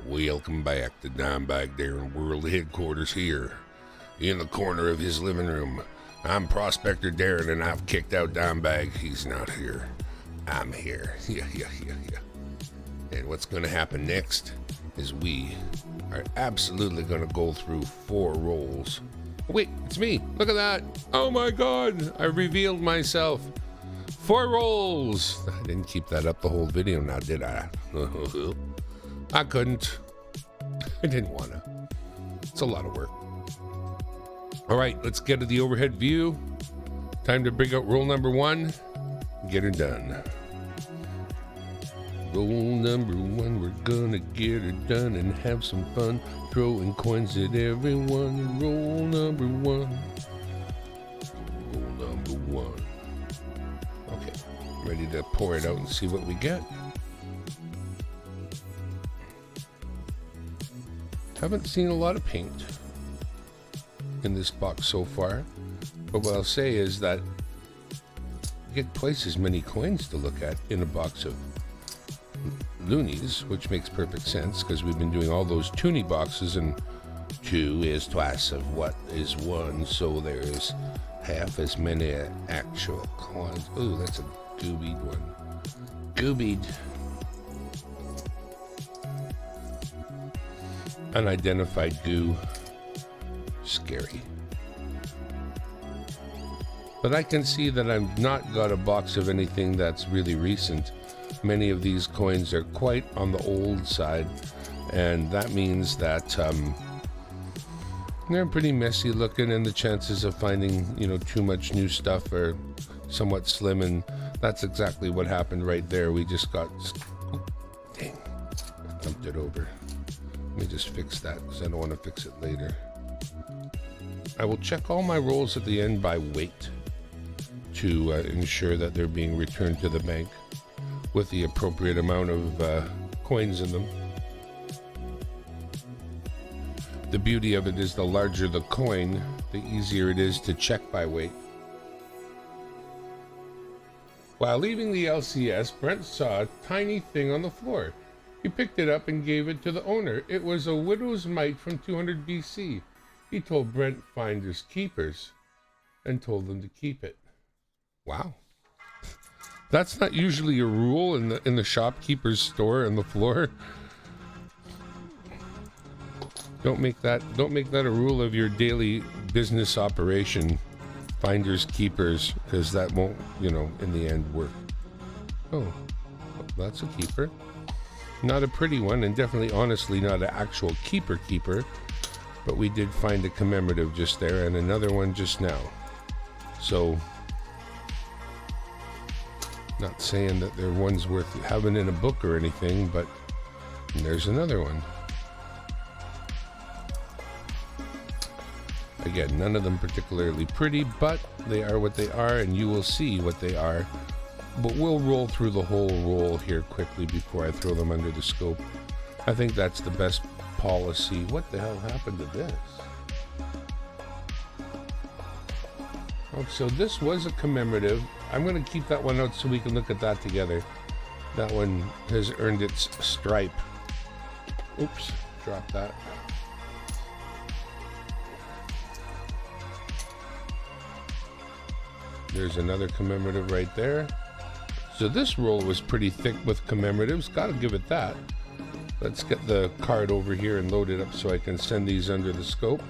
Welcome back to Dimebag Darren World Headquarters here in the corner of his living room. I'm Prospector Darren and I've kicked out Dimebag. He's not here. I'm here. Yeah. And what's going to happen next is we are absolutely going to go through 4 rolls. Wait, it's me. Look at that. Oh my God. I revealed myself. 4 rolls. I didn't keep that up the whole video now, did I? I couldn't. I didn't want to. It's a lot of work. All right, let's get to the overhead view. Time to bring out roll number 1. Get her done. Roll number 1, we're gonna get her done and have some fun. Throwing coins at everyone. Roll number 1. Roll number 1. Okay, ready to pour it out and see what we get. Haven't seen a lot of paint in this box so far, but what I'll say is that you get twice as many coins to look at in a box of loonies, which makes perfect sense because we've been doing all those toonie boxes, and 2 is twice of what is 1, so there's half as many actual coins. Ooh, that's a goobied one. Goobied. Unidentified goo. Scary. But I can see that I've not got a box of anything that's really recent. Many of these coins are quite on the old side, and that means that they're pretty messy looking, and the chances of finding, too much new stuff are somewhat slim, and that's exactly what happened right there. We just got... Dang. I dumped it over. Let me just fix that because I don't want to fix it later. I will check all my rolls at the end by weight to ensure that they're being returned to the bank with the appropriate amount of coins in them. The beauty of it is the larger the coin, the easier it is to check by weight. While leaving the LCS, Brent saw a tiny thing on the floor. He picked it up and gave it to the owner. It was a widow's mite from 200 BC. He told Brent finders keepers and told them to keep it. Wow. That's not usually a rule in the shopkeeper's store on the floor. Don't make that a rule of your daily business operation. Finders keepers, because that won't, in the end work. Oh, that's a keeper. Not a pretty one, and definitely, honestly, not an actual keeper, but we did find a commemorative just there and another one just now. So, not saying that they're ones worth having in a book or anything, but there's another one. Again, none of them particularly pretty, but they are what they are, and you will see what they are. But we'll roll through the whole roll here quickly before I throw them under the scope. I think that's the best policy. What the hell happened to this? Oh, so this was a commemorative. I'm going to keep that one out so we can look at that together. That one has earned its stripe. Oops, drop that. There's another commemorative right there. So this roll was pretty thick with commemoratives. Gotta give it that. Let's get the card over here and load it up so I can send these under the scope.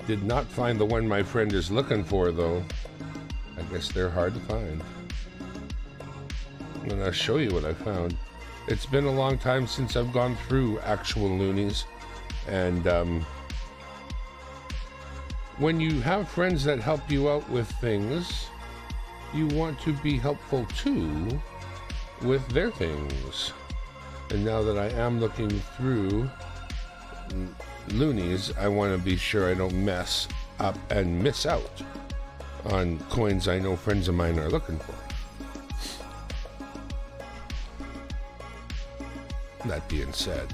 Did not find the one my friend is looking for, though. I guess they're hard to find. I'm gonna show you what I found. It's been a long time since I've gone through actual loonies, and when you have friends that help you out with things, you want to be helpful too with their things. And now that I am looking through loonies, I want to be sure I don't mess up and miss out on coins I know friends of mine are looking for. That being said,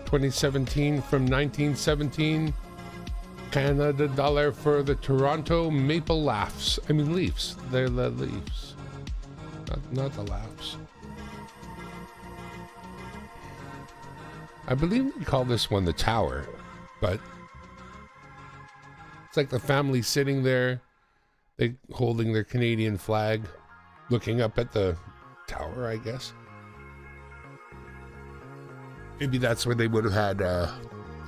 2017 from 1917. Canada dollar for the Toronto Maple Leafs. I mean Leafs. They're the Leafs. Not the Laughs. I believe we call this one the Tower, but it's like the family sitting there, they holding their Canadian flag, looking up at the tower, I guess. Maybe that's where they would have had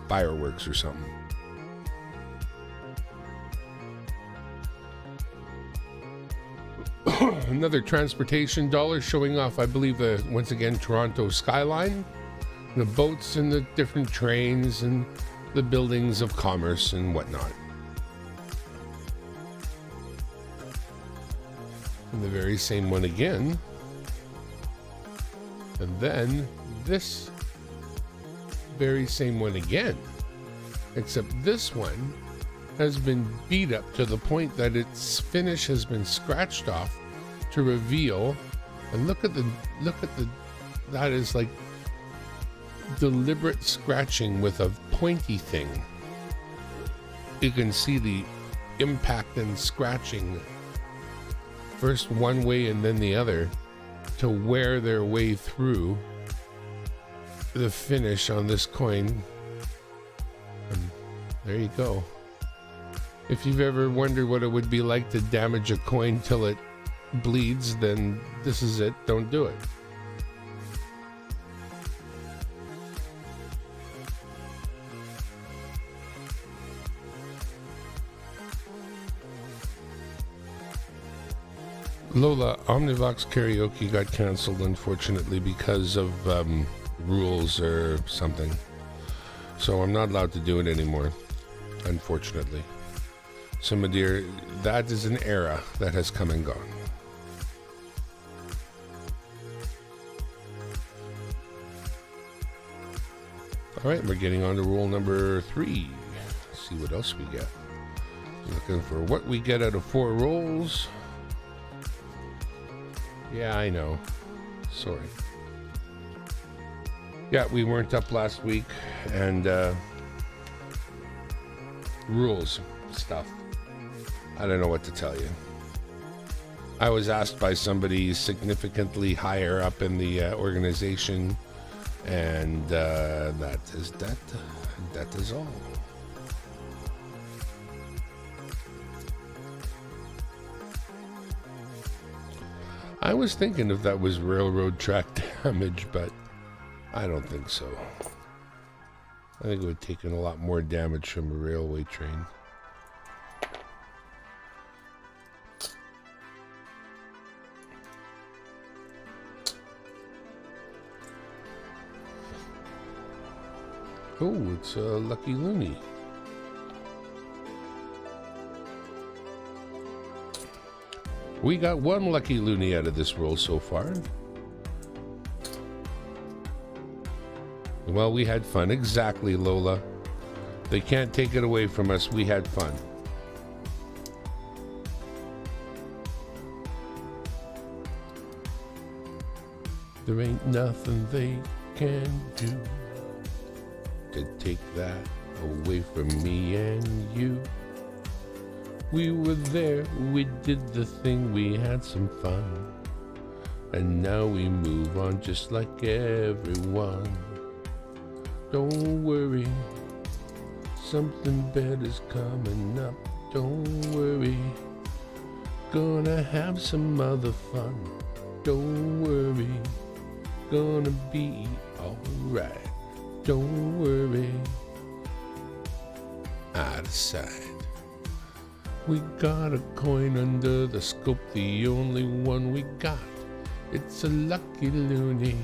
fireworks or something. Another transportation dollar showing off, I believe, once again, Toronto skyline, the boats and the different trains and the buildings of commerce and whatnot. And the very same one again. And then this very same one again. Except this one has been beat up to the point that its finish has been scratched off to reveal. And look at the that is like deliberate scratching with a pointy thing. You can see the impact and scratching first one way and then the other to wear their way through the finish on this coin. And there you go. If you've ever wondered what it would be like to damage a coin till it bleeds, then this is it. Don't do it. Lola, Omnivox karaoke got canceled, unfortunately, because of rules or something. So I'm not allowed to do it anymore, unfortunately. So, my dear, that is an era that has come and gone. All right, we're getting on to rule number 3. Let's see what else we get. Looking for what we get out of 4 rolls. Yeah, I know. Sorry. Yeah, we weren't up last week, and rules stuff. I don't know what to tell you. I was asked by somebody significantly higher up in the organization, and that is all. I was thinking if that was railroad track damage, but I don't think so. I think it would take in a lot more damage from a railway train. Oh, it's a Lucky Looney. We got 1 Lucky Looney out of this roll so far. Well, we had fun. Exactly, Lola. They can't take it away from us. We had fun. There ain't nothing they can do to take that away from me and you. We were there, we did the thing, we had some fun. And now we move on just like everyone. Don't worry, something better's coming up. Don't worry, gonna have some other fun. Don't worry, gonna be alright. Don't worry, out of sight. We got a coin under the scope, the only one we got. It's a Lucky Looney.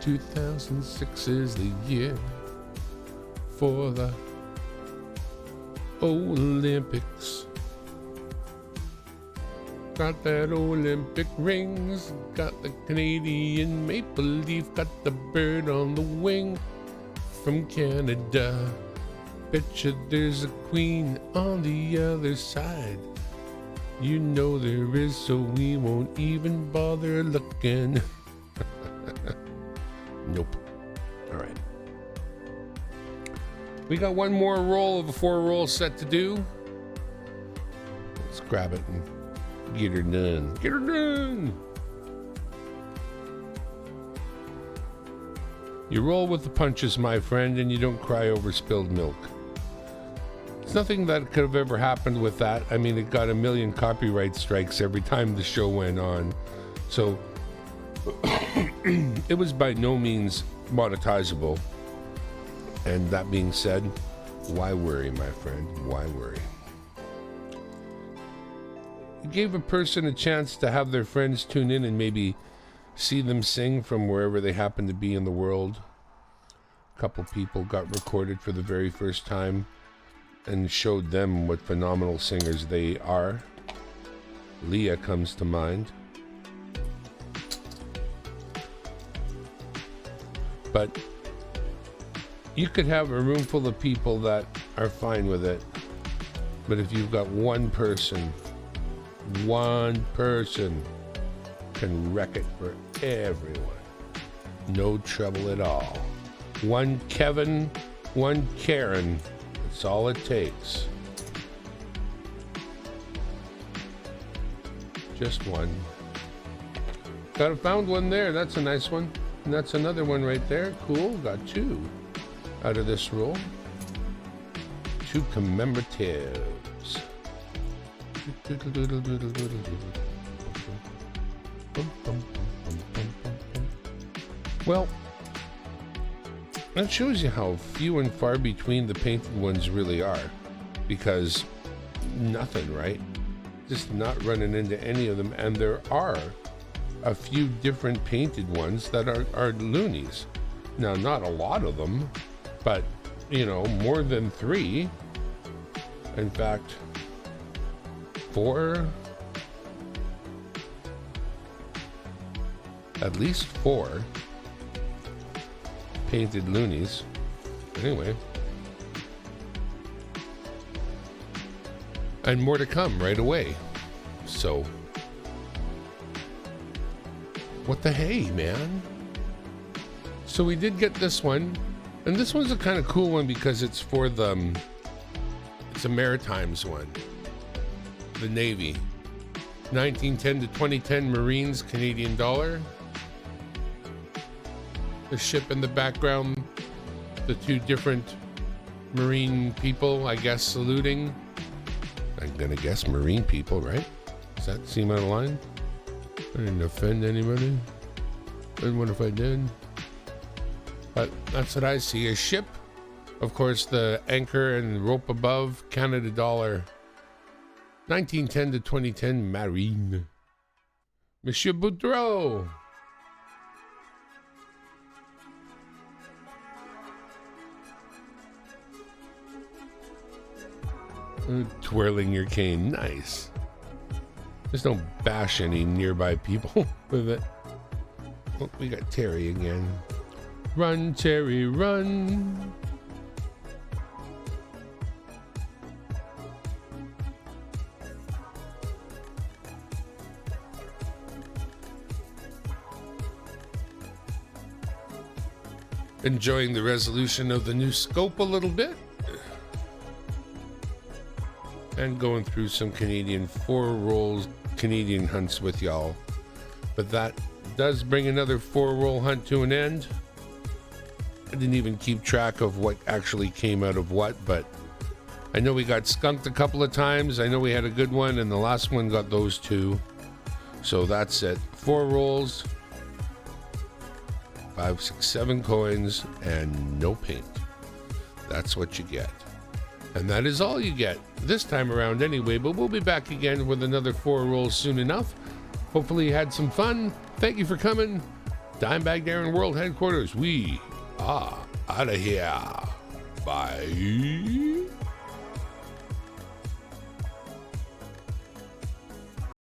2006 is the year for the Olympics. Got that Olympic rings, got the Canadian maple leaf, got the bird on the wing from Canada. Betcha there's a queen on the other side. You know there is, so we won't even bother looking. Nope. All right. We got one more roll of a 4-roll set to do. Let's grab it and get her done. Get her done! You roll with the punches, my friend, and you don't cry over spilled milk. There's nothing that could have ever happened with that. I mean, it got a million copyright strikes every time the show went on. So, it was by no means monetizable. And that being said, why worry, my friend? Why worry? You gave a person a chance to have their friends tune in and maybe see them sing from wherever they happen to be in the world. A couple people got recorded for the very first time and showed them what phenomenal singers they are. Leah comes to mind. But you could have a room full of people that are fine with it. But if you've got one person can wreck it for everyone. No trouble at all. One Kevin, one Karen. That's all it takes. Just one. Found one there. That's a nice one. And that's another one right there. Cool. Got two out of this roll. Two commemoratives. Well, that shows you how few and far between the painted ones really are, because nothing, right? Just not running into any of them. And there are a few different painted ones that are loonies. Now, not a lot of them, but, you know, more than 3. In fact, 4. At least 4 painted loonies. Anyway. And more to come right away. So, what the hey, man? So we did get this one. And this one's a kind of cool one because it's for the... It's a Maritimes one. The Navy. 1910 to 2010 Marines, Canadian dollar. The ship in the background. The 2 different Marine people, I guess, saluting. I'm gonna guess Marine people, right? Does that seem out of line? I didn't offend anybody. And what if I did? But that's what I see. A ship. Of course, the anchor and rope above, Canada dollar. 1910 to 2010 Marine. Monsieur Boudreau. Twirling your cane. Nice. Just don't bash any nearby people with it. Oh, we got Terry again. Run, Terry, run. Enjoying the resolution of the new scope a little bit. And going through some Canadian 4 rolls, Canadian hunts with y'all. But that does bring another 4-roll hunt to an end. I didn't even keep track of what actually came out of what, but I know we got skunked a couple of times. I know we had a good one, and the last one got those 2. So that's it. 4 rolls, 5, 6, 7 coins, and no paint. That's what you get. And that is all you get this time around anyway, but we'll be back again with another 4 rolls soon enough. Hopefully you had some fun. Thank you for coming. Dimebag Darren World Headquarters. We are out of here. Bye.